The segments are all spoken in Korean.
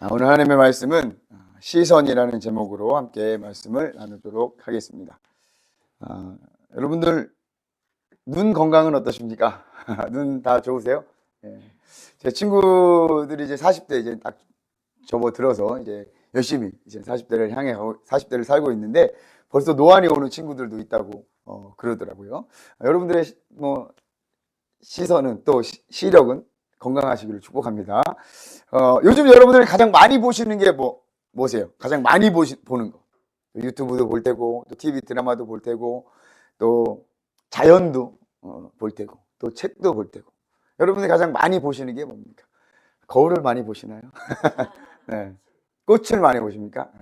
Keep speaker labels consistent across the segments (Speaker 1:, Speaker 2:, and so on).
Speaker 1: 오늘 하나님의 말씀은 시선이라는 제목으로 함께 말씀을 나누도록 하겠습니다. 여러분들 눈 건강은 어떠십니까? 눈 다 좋으세요? 예. 제 친구들이 이제 40대 이제 딱 접어들어서 이제 열심히 이제 40대를 향해 40대를 살고 있는데 벌써 노안이 오는 친구들도 있다고 그러더라고요. 여러분들의 시선은 또 시력은 건강하시기를 축복합니다. 요즘 여러분들이 가장 많이 보시는 게 뭐세요? 가장 많이 보는 거. 유튜브도 볼 테고, 또 TV 드라마도 볼 테고, 또 자연도 볼 테고, 또 책도 볼 테고. 여러분들이 가장 많이 보시는 게 뭡니까? 거울을 많이 보시나요? 네. 꽃을 많이 보십니까?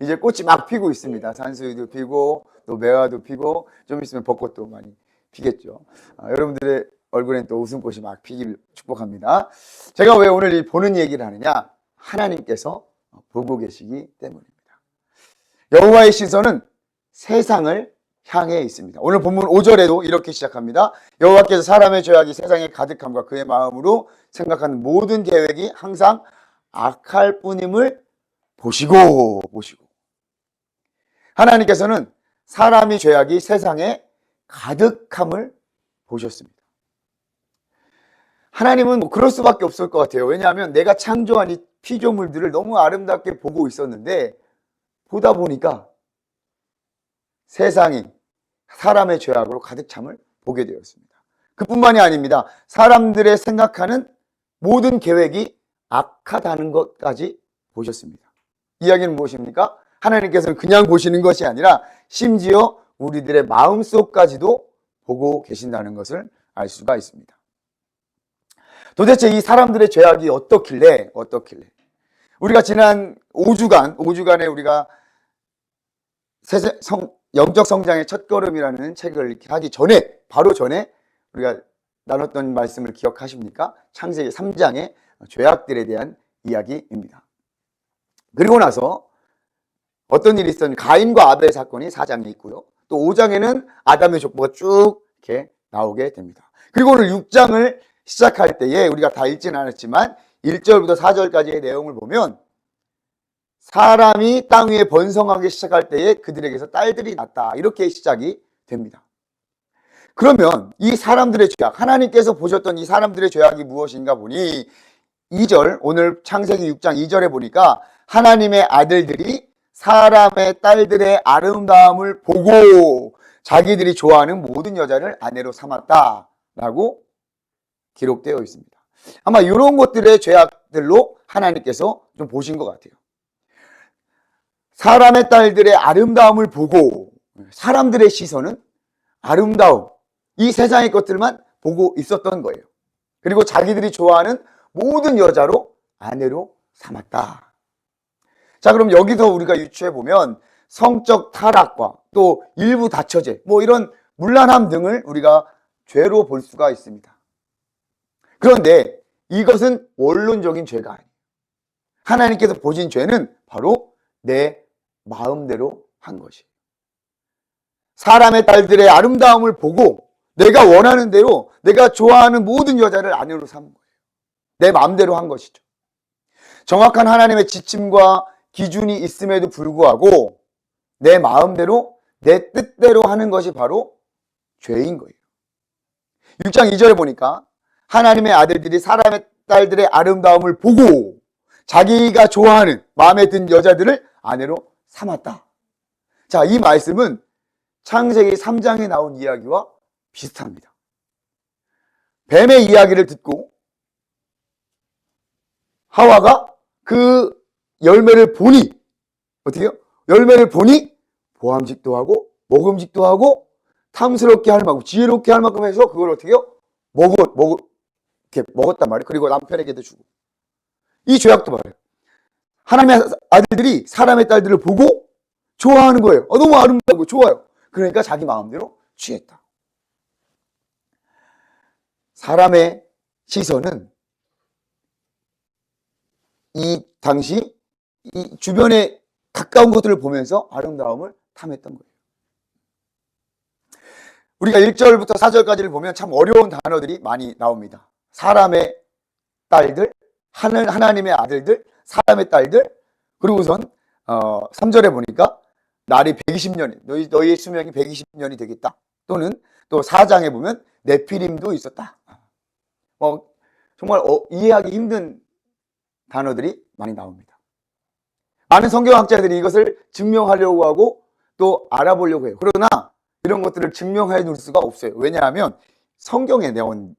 Speaker 1: 이제 꽃이 막 피고 있습니다. 산수유도 피고, 또 매화도 피고, 좀 있으면 벚꽃도 많이 피겠죠. 여러분들의 얼굴엔 또 웃음꽃이 막 피기를 축복합니다. 제가 왜 오늘 이 보는 얘기를 하느냐? 하나님께서 보고 계시기 때문입니다. 여호와의 시선은 세상을 향해 있습니다. 오늘 본문 5절에도 이렇게 시작합니다. 여호와께서 사람의 죄악이 세상에 가득함과 그의 마음으로 생각하는 모든 계획이 항상 악할 뿐임을 보시고 하나님께서는 사람의 죄악이 세상에 가득함을 보셨습니다. 하나님은 그럴 수밖에 없을 것 같아요. 왜냐하면 내가 창조한 이 피조물들을 너무 아름답게 보고 있었는데 보다 보니까 세상이 사람의 죄악으로 가득 참을 보게 되었습니다. 그뿐만이 아닙니다. 사람들의 생각하는 모든 계획이 악하다는 것까지 보셨습니다. 이야기는 무엇입니까? 하나님께서는 그냥 보시는 것이 아니라 심지어 우리들의 마음속까지도 보고 계신다는 것을 알 수가 있습니다. 도대체 이 사람들의 죄악이 어떻길래 우리가 지난 5주간에 우리가 영적 성장의 첫걸음이라는 책을 하기 전에 바로 전에 우리가 나눴던 말씀을 기억하십니까? 창세기 3장의 죄악들에 대한 이야기입니다. 그리고 나서 어떤 일이 있었는지 가인과 아벨 사건이 4장에 있고요. 또 5장에는 아담의 족보가 쭉 이렇게 나오게 됩니다. 그리고 오늘 6장을 시작할 때에 우리가 다 읽지는 않았지만 1절부터 4절까지의 내용을 보면 사람이 땅 위에 번성하기 시작할 때에 그들에게서 딸들이 났다. 이렇게 시작이 됩니다. 그러면 이 사람들의 죄악, 하나님께서 보셨던 이 사람들의 죄악이 무엇인가 보니 2절, 오늘 창세기 6장 2절에 보니까 하나님의 아들들이 사람의 딸들의 아름다움을 보고 자기들이 좋아하는 모든 여자를 아내로 삼았다라고 기록되어 있습니다. 아마 이런 것들의 죄악들로 하나님께서 좀 보신 것 같아요. 사람의 딸들의 아름다움을 보고 사람들의 시선은 아름다움, 이 세상의 것들만 보고 있었던 거예요. 그리고 자기들이 좋아하는 모든 여자로 아내로 삼았다. 자, 그럼 여기서 우리가 유추해 보면 성적 타락과 또 일부 다처제, 이런 문란함 등을 우리가 죄로 볼 수가 있습니다. 그런데 이것은 원론적인 죄가 아니에요. 하나님께서 보신 죄는 바로 내 마음대로 한 것이에요. 사람의 딸들의 아름다움을 보고 내가 원하는 대로 내가 좋아하는 모든 여자를 아내로 삼은 거예요. 내 마음대로 한 것이죠. 정확한 하나님의 지침과 기준이 있음에도 불구하고 내 마음대로 내 뜻대로 하는 것이 바로 죄인 거예요. 6장 2절에 보니까 하나님의 아들들이 사람의 딸들의 아름다움을 보고 자기가 좋아하는 마음에 든 여자들을 아내로 삼았다. 자, 이 말씀은 창세기 3장에 나온 이야기와 비슷합니다. 뱀의 이야기를 듣고 하와가 그 열매를 보니 어떻게요? 열매를 보니 보암직도 하고 먹음직도 하고 탐스럽게 할 만큼 지혜롭게 할 만큼 해서 그걸 어떻게요? 이렇게 먹었단 말이에요. 그리고 남편에게도 주고. 이 죄악도 말이에요. 하나님의 아들들이 사람의 딸들을 보고 좋아하는 거예요. 너무 아름다고 좋아요. 그러니까 자기 마음대로 취했다. 사람의 시선은 이 당시 이 주변에 가까운 것들을 보면서 아름다움을 탐했던 거예요. 우리가 1절부터 4절까지를 보면 참 어려운 단어들이 많이 나옵니다. 사람의 딸들, 하나님의 아들들, 사람의 딸들, 그리고선 3절에 보니까 날이 120년, 너희의 수명이 120년이 되겠다. 또는 또 4장에 보면 네피림도 있었다. 정말 이해하기 힘든 단어들이 많이 나옵니다. 많은 성경학자들이 이것을 증명하려고 하고 또 알아보려고 해요. 그러나 이런 것들을 증명해 놓을 수가 없어요. 왜냐하면 성경의 내용이기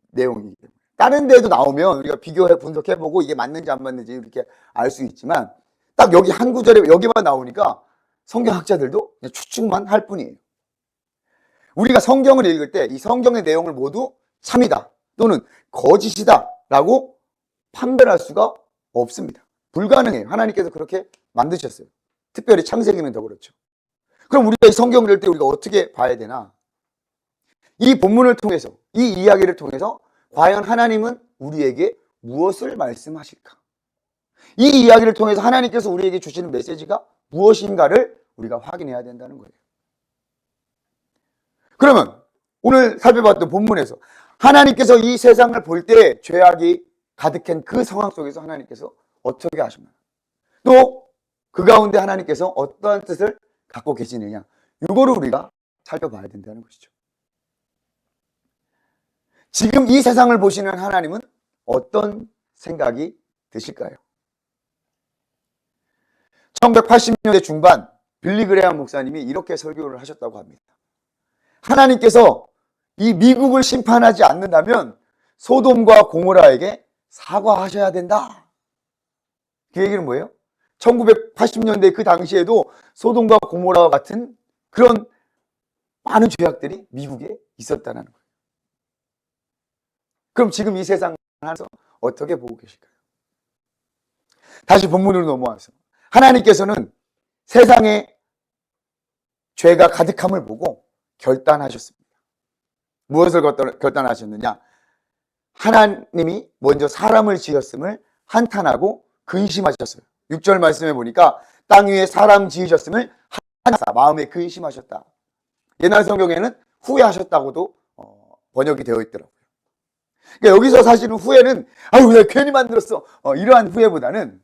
Speaker 1: 때문에. 다른 데도 나오면 우리가 비교해 분석해보고 이게 맞는지 안 맞는지 이렇게 알 수 있지만 딱 여기 한 구절에 여기만 나오니까 성경학자들도 그냥 추측만 할 뿐이에요. 우리가 성경을 읽을 때 이 성경의 내용을 모두 참이다 또는 거짓이다 라고 판별할 수가 없습니다. 불가능해요. 하나님께서 그렇게 만드셨어요. 특별히 창세기는 더 그렇죠. 그럼 우리가 이 성경을 읽을 때 우리가 어떻게 봐야 되나? 이 본문을 통해서, 이 이야기를 통해서 과연 하나님은 우리에게 무엇을 말씀하실까? 이 이야기를 통해서 하나님께서 우리에게 주시는 메시지가 무엇인가를 우리가 확인해야 된다는 거예요. 그러면 오늘 살펴봤던 본문에서 하나님께서 이 세상을 볼 때 죄악이 가득한 그 상황 속에서 하나님께서 어떻게 하셨나? 또 그 가운데 하나님께서 어떠한 뜻을 갖고 계시느냐? 이거를 우리가 살펴봐야 된다는 것이죠. 지금 이 세상을 보시는 하나님은 어떤 생각이 드실까요? 1980년대 중반 빌리 그레함 목사님이 이렇게 설교를 하셨다고 합니다. 하나님께서 이 미국을 심판하지 않는다면 소돔과 고모라에게 사과하셔야 된다. 그 얘기는 뭐예요? 1980년대 그 당시에도 소돔과 고모라와 같은 그런 많은 죄악들이 미국에 있었다는 거예요. 그럼 지금 이 세상에서 어떻게 보고 계실까요? 다시 본문으로 넘어와서 하나님께서는 세상에 죄가 가득함을 보고 결단하셨습니다. 무엇을 결단하셨느냐? 하나님이 먼저 사람을 지었음을 한탄하고 근심하셨어요. 6절 말씀에 보니까 땅 위에 사람 지으셨음을 한탄하사 마음에 근심하셨다. 옛날 성경에는 후회하셨다고도 번역이 되어 있더라고요. 그러니까 여기서 사실은 후회는 아유 내가 괜히 만들었어 이러한 후회보다는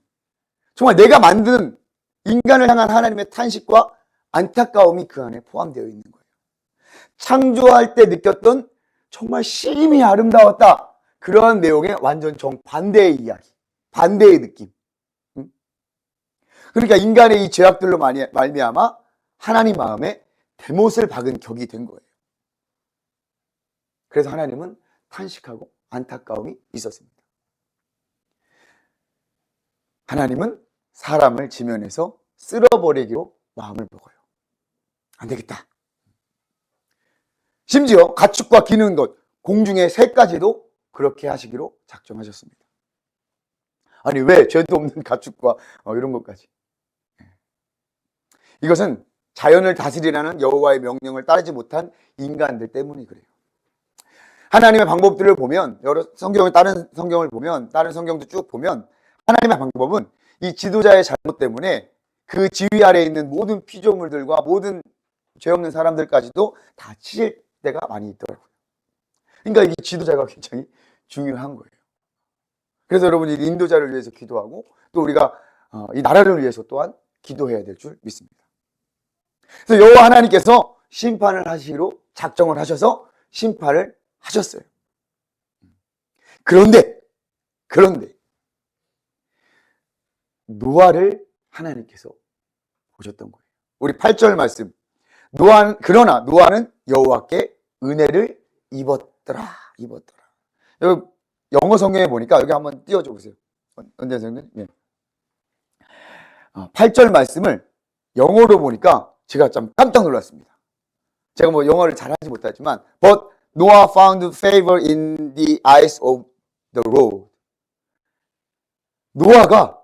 Speaker 1: 정말 내가 만든 인간을 향한 하나님의 탄식과 안타까움이 그 안에 포함되어 있는 거예요. 창조할 때 느꼈던 정말 심히 아름다웠다. 그러한 내용의 완전 정반대의 이야기, 반대의 느낌. 그러니까 인간의 이 죄악들로 말미암아 하나님 마음에 대못을 박은 격이 된 거예요. 그래서 하나님은 탄식하고 안타까움이 있었습니다. 하나님은 사람을 지면에서 쓸어버리기로 마음을 먹어요. 안 되겠다. 심지어 가축과 기는 것, 공중의 새까지도 그렇게 하시기로 작정하셨습니다. 아니 왜 죄도 없는 가축과 이런 것까지. 이것은 자연을 다스리라는 여호와의 명령을 따르지 못한 인간들 때문이 그래요. 하나님의 방법들을 보면 여러 성경을 다른 성경을 보면 다른 성경도 쭉 보면 하나님의 방법은 이 지도자의 잘못 때문에 그 지휘 아래에 있는 모든 피조물들과 모든 죄 없는 사람들까지도 다 치실 때가 많이 있더라고요. 그러니까 이 지도자가 굉장히 중요한 거예요. 그래서 여러분이 인도자를 위해서 기도하고 또 우리가 이 나라를 위해서 또한 기도해야 될 줄 믿습니다. 그래서 여호와 하나님께서 심판을 하시기로 작정을 하셔서 심판을 하셨어요. 그런데 노아를 하나님께서 보셨던 거예요. 우리 8절 말씀. 그러나 노아는 여호와께 은혜를 입었더라. 여기 영어 성경에 보니까 여기 한번 띄워줘 보세요. 언제 선생님? 네. 8절 말씀을 영어로 보니까 제가 좀 깜짝 놀랐습니다. 제가 뭐 영어를 잘하지 못하지만 But Noah found favor in the eyes of the Lord. 노아가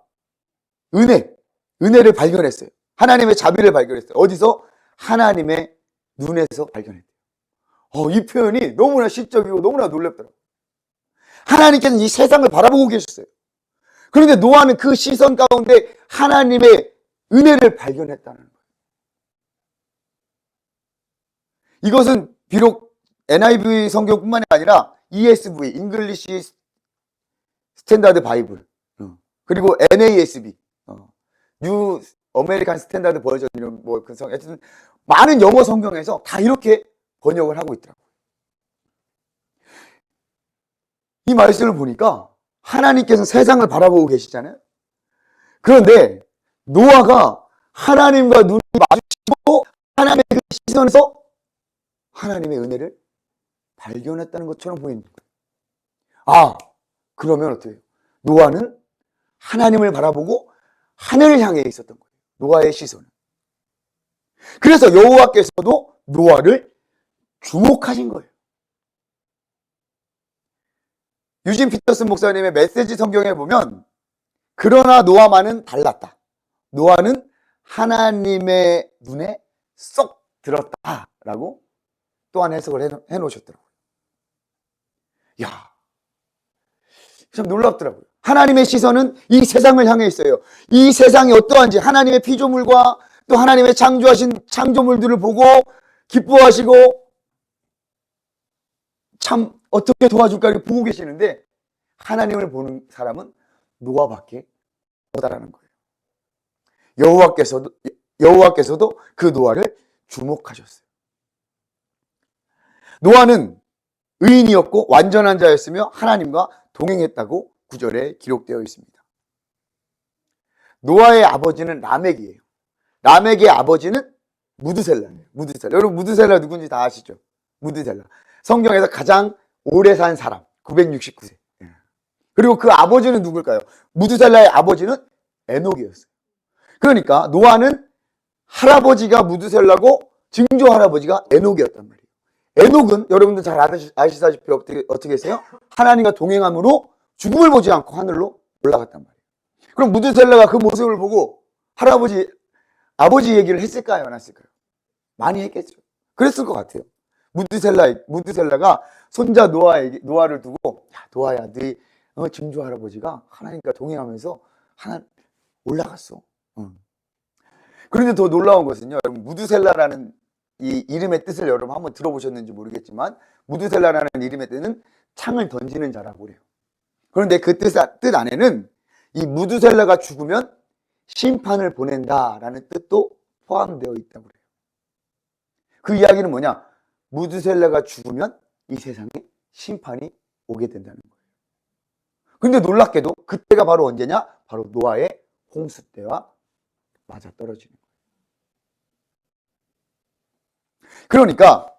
Speaker 1: 은혜를 발견했어요. 하나님의 자비를 발견했어요. 어디서? 하나님의 눈에서 발견했대요. 이 표현이 너무나 시적이고 너무나 놀랍더라고요. 하나님께서는 이 세상을 바라보고 계셨어요. 그런데 노아는 그 시선 가운데 하나님의 은혜를 발견했다는 거예요. 이것은 비록 NIV 성경뿐만이 아니라 ESV, English Standard Bible, 그리고 NASB, 뉴 아메리칸 스탠다드 버전, 이런 하여튼 많은 영어 성경에서 다 이렇게 번역을 하고 있더라고요. 이 말씀을 보니까 하나님께서 세상을 바라보고 계시잖아요. 그런데 노아가 하나님과 눈이 마주치고 하나님의 그 시선에서 하나님의 은혜를 발견했다는 것처럼 보이는 거예요. 아, 그러면 어때요? 노아는 하나님을 바라보고 하늘을 향해 있었던 거예요. 노아의 시선은. 그래서 여호와께서도 노아를 주목하신 거예요. 유진 피터슨 목사님의 메시지 성경에 보면, 그러나 노아만은 달랐다. 노아는 하나님의 눈에 쏙 들었다라고 또한 해석을 해놓으셨더라고요. 야, 참 놀랍더라고요. 하나님의 시선은 이 세상을 향해 있어요. 이 세상이 어떠한지, 하나님의 피조물과 또 하나님의 창조하신 창조물들을 보고 기뻐하시고 참 어떻게 도와줄까 보고 계시는데, 하나님을 보는 사람은 노아밖에 없다라는 거예요. 여호와께서도 그 노아를 주목하셨어요. 노아는 의인이었고 완전한 자였으며 하나님과 동행했다고 9절에 기록되어 있습니다. 노아의 아버지는 라멕이에요. 라멕의 아버지는 무드셀라예요. 무드셀라. 여러분 무드셀라 누군지 다 아시죠? 무드셀라. 성경에서 가장 오래 산 사람, 969세. 그리고 그 아버지는 누굴까요? 무드셀라의 아버지는 에녹이었어요. 그러니까 노아는 할아버지가 무드셀라고 증조 할아버지가 에녹이었단 말이에요. 에녹은 여러분들 잘 아시다시피 어떻게 했어요? 하나님과 동행함으로 죽음을 보지 않고 하늘로 올라갔단 말이에요. 그럼 무드셀라가 그 모습을 보고 아버지 얘기를 했을까요? 안 했을까요? 많이 했겠죠. 그랬을 것 같아요. 무드셀라가 손자 노아를 두고, 야, 노아야, 네 증조 할아버지가 하나님과 동행하면서 하나 올라갔어. 그런데 더 놀라운 것은요, 여러분, 무드셀라라는 이 이름의 뜻을 여러분 한번 들어보셨는지 모르겠지만, 무드셀라라는 이름의 뜻은 창을 던지는 자라고 그래요. 그런데 그 뜻 안에는 이 무드셀라가 죽으면 심판을 보낸다라는 뜻도 포함되어 있다고 그래요. 그 이야기는 뭐냐? 무드셀라가 죽으면 이 세상에 심판이 오게 된다는 거예요. 근데 놀랍게도 그때가 바로 언제냐? 바로 노아의 홍수 때와 맞아떨어지는 거예요. 그러니까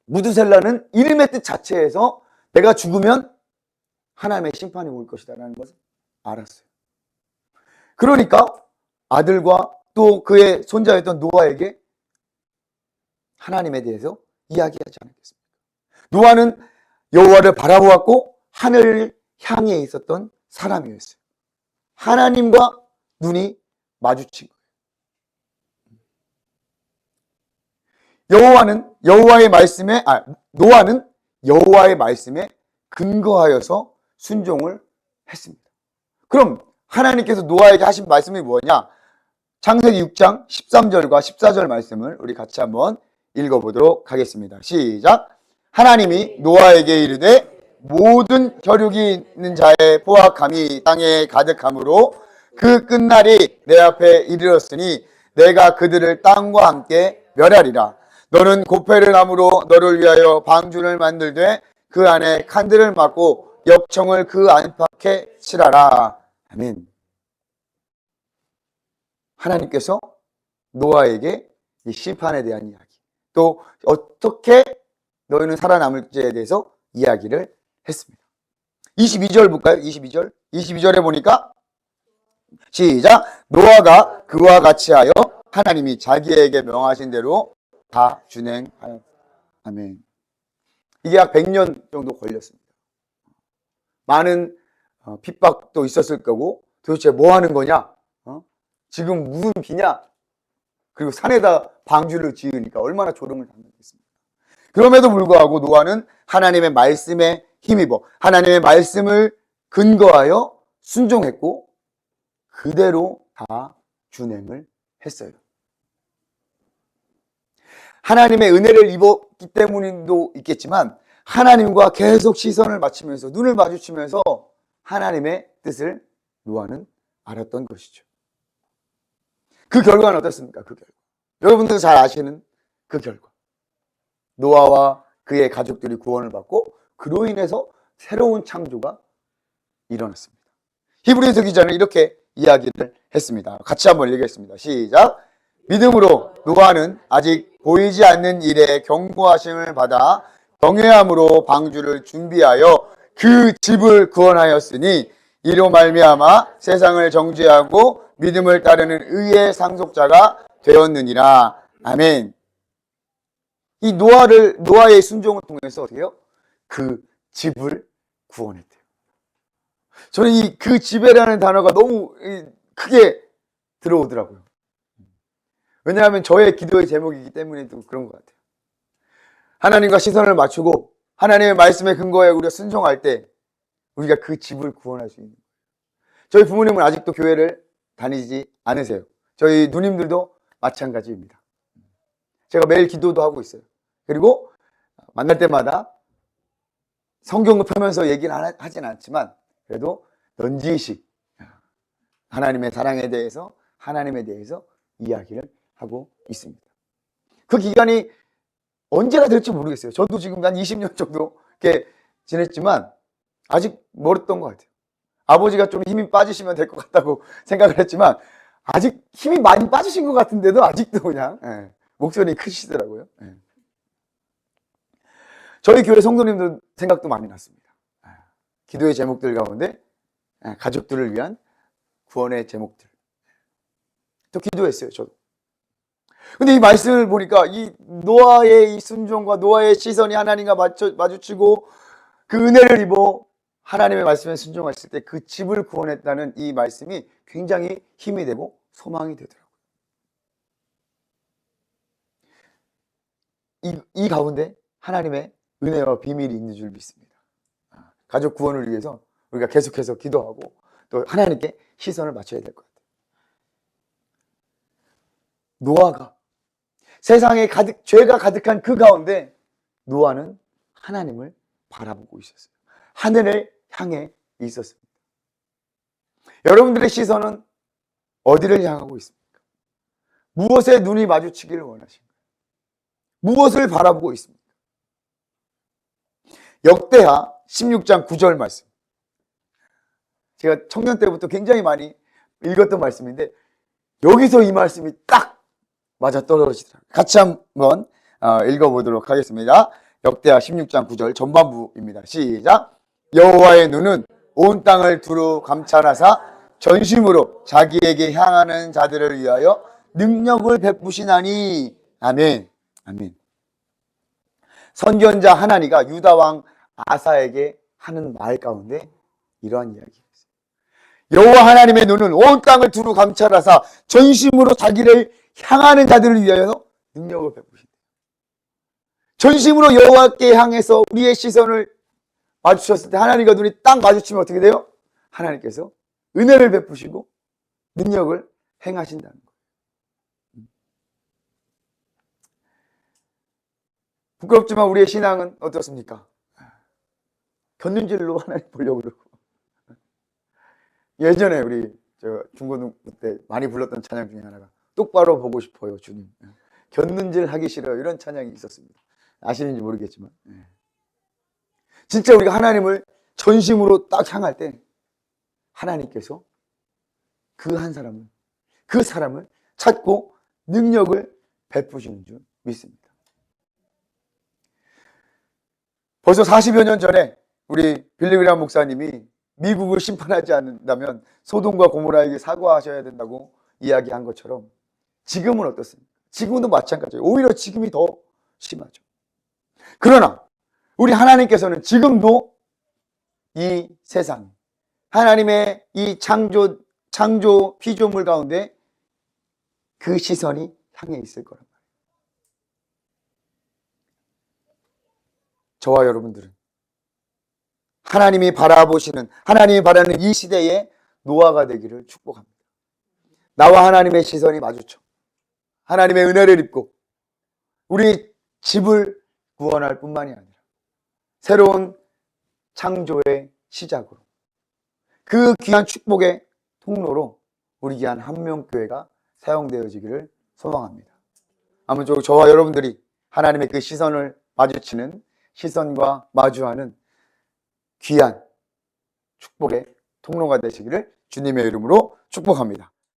Speaker 1: 무드셀라는 이름의 뜻 자체에서 내가 죽으면 하나님의 심판이 올 것이다라는 것을 알았어요. 그러니까 아들과 또 그의 손자였던 노아에게 하나님에 대해서 이야기하지 않았겠습니까? 노아는 여호와를 바라보았고 하늘을 향해 있었던 사람이었어요. 하나님과 눈이 마주친 거예요. 노아는 여호와의 말씀에 근거하여서 순종을 했습니다. 그럼 하나님께서 노아에게 하신 말씀이 뭐냐? 창세기 6장 13절과 14절 말씀을 우리 같이 한번 읽어보도록 하겠습니다. 시작. 하나님이 노아에게 이르되 모든 혈육이 있는 자의 포악함이 땅에 가득함으로 그 끝날이 내 앞에 이르렀으니 내가 그들을 땅과 함께 멸하리라. 너는 고페르 나무로 너를 위하여 방주를 만들되 그 안에 칸들을 막고 역청을 그 안팎에 칠하라. 아멘. 하나님께서 노아에게 이 심판에 대한 이야기, 또 어떻게 너희는 살아남을지에 대해서 이야기를 했습니다. 22절 볼까요? 22절에 보니까 시작. 노아가 그와 같이 하여 하나님이 자기에게 명하신 대로 다 준행하였다. 아멘. 이게 약 100년 정도 걸렸습니다. 많은 핍박도 있었을 거고, 도대체 뭐 하는 거냐? 지금 무슨 비냐? 그리고 산에다 방주를 지으니까 얼마나 조롱을 당했겠습니까? 그럼에도 불구하고 노아는 하나님의 말씀에 힘입어 하나님의 말씀을 근거하여 순종했고 그대로 다 준행을 했어요. 하나님의 은혜를 입었기 때문도 있겠지만 하나님과 계속 시선을 맞추면서 눈을 마주치면서 하나님의 뜻을 노아는 알았던 것이죠. 그 결과는 어떻습니까? 그 결과. 여러분들 잘 아시는 그 결과. 노아와 그의 가족들이 구원을 받고 그로 인해서 새로운 창조가 일어났습니다. 히브리서 기자는 이렇게 이야기를 했습니다. 같이 한번 읽겠습니다. 시작. 믿음으로 노아는 아직 보이지 않는 일에 경고하심을 받아 경외함으로 방주를 준비하여 그 집을 구원하였으니 이로 말미암아 세상을 정죄하고 믿음을 따르는 의의 상속자가 되었느니라. 아멘. 이 노아의 순종을 통해서 어떻게 해요? 그 집을 구원했대요. 저는 이 그 집에라는 단어가 너무 크게 들어오더라고요. 왜냐하면 저의 기도의 제목이기 때문에 또 그런 것 같아요. 하나님과 시선을 맞추고 하나님의 말씀에 근거해 우리가 순종할 때 우리가 그 집을 구원할 수 있는 거예요. 저희 부모님은 아직도 교회를 다니지 않으세요. 저희 누님들도 마찬가지입니다. 제가 매일 기도도 하고 있어요. 그리고 만날 때마다 성경을 펴면서 얘기는 하진 않지만 그래도 넌지시 하나님의 사랑에 대해서 하나님에 대해서 이야기를 하고 있습니다. 그 기간이 언제가 될지 모르겠어요. 저도 지금 한 20년 정도 이렇게 지냈지만 아직 멀었던 것 같아요. 아버지가 좀 힘이 빠지시면 될 것 같다고 생각을 했지만 아직 힘이 많이 빠지신 것 같은데도 아직도 그냥 목소리 크시더라고요. 저희 교회 성도님들 생각도 많이 났습니다. 기도의 제목들 가운데 가족들을 위한 구원의 제목들 또 기도했어요. 저도. 근데 이 말씀을 보니까 이 노아의 이 순종과 노아의 시선이 하나님과 마주치고 그 은혜를 입어 하나님의 말씀에 순종했을 때 그 집을 구원했다는 이 말씀이 굉장히 힘이 되고 소망이 되더라고요. 이 가운데 하나님의 은혜와 비밀이 있는 줄 믿습니다. 가족 구원을 위해서 우리가 계속해서 기도하고 또 하나님께 시선을 맞춰야 될 것 같아요. 노아가 세상에 죄가 가득한 그 가운데 노아는 하나님을 바라보고 있었어요. 하늘을 향해 있었습니다. 여러분들의 시선은 어디를 향하고 있습니까? 무엇에 눈이 마주치기를 원하십니까? 무엇을 바라보고 있습니까? 역대하 16장 9절 말씀. 제가 청년 때부터 굉장히 많이 읽었던 말씀인데 여기서 이 말씀이 딱 맞아떨어지더라고요. 같이 한번 읽어보도록 하겠습니다. 역대하 16장 9절 전반부입니다. 시작. 여호와의 눈은 온 땅을 두루 감찰하사 전심으로 자기에게 향하는 자들을 위하여 능력을 베푸시나니. 아멘. 아멘. 선견자 하나니가 유다 왕 아사에게 하는 말 가운데 이러한 이야기가 있어요. 여호와 하나님의 눈은 온 땅을 두루 감찰하사 전심으로 자기를 향하는 자들을 위하여 능력을 베푸신다. 전심으로 여호와께 향해서 우리의 시선을 마주쳤을 때 하나님과 눈이 딱 마주치면 어떻게 돼요? 하나님께서 은혜를 베푸시고 능력을 행하신다는 거예요. 부끄럽지만 우리의 신앙은 어떻습니까? 곁눈질로 하나님 보려고 그러고. 예전에 우리 중고등부 때 많이 불렀던 찬양 중에 하나가 똑바로 보고 싶어요 주님, 곁눈질 하기 싫어요, 이런 찬양이 있었습니다. 아시는지 모르겠지만 진짜 우리가 하나님을 전심으로 딱 향할 때 하나님께서 그 사람을 찾고 능력을 베푸시는 줄 믿습니다. 벌써 40여 년 전에 우리 빌리그람 목사님이 미국을 심판하지 않는다면 소돔과 고모라에게 사과하셔야 된다고 이야기한 것처럼 지금은 어떻습니까? 지금도 마찬가지예요. 오히려 지금이 더 심하죠. 그러나 우리 하나님께서는 지금도 이 세상, 하나님의 이 창조 피조물 가운데 그 시선이 향해 있을 거란 말이에요. 저와 여러분들은 하나님이 바라는 이 시대에 노아가 되기를 축복합니다. 나와 하나님의 시선이 마주쳐 하나님의 은혜를 입고 우리 집을 구원할 뿐만이 아니라 새로운 창조의 시작으로 그 귀한 축복의 통로로 우리 귀한 한명교회가 사용되어지기를 소망합니다. 아무쪼록 저와 여러분들이 하나님의 그 시선을 마주치는, 시선과 마주하는 귀한 축복의 통로가 되시기를 주님의 이름으로 축복합니다.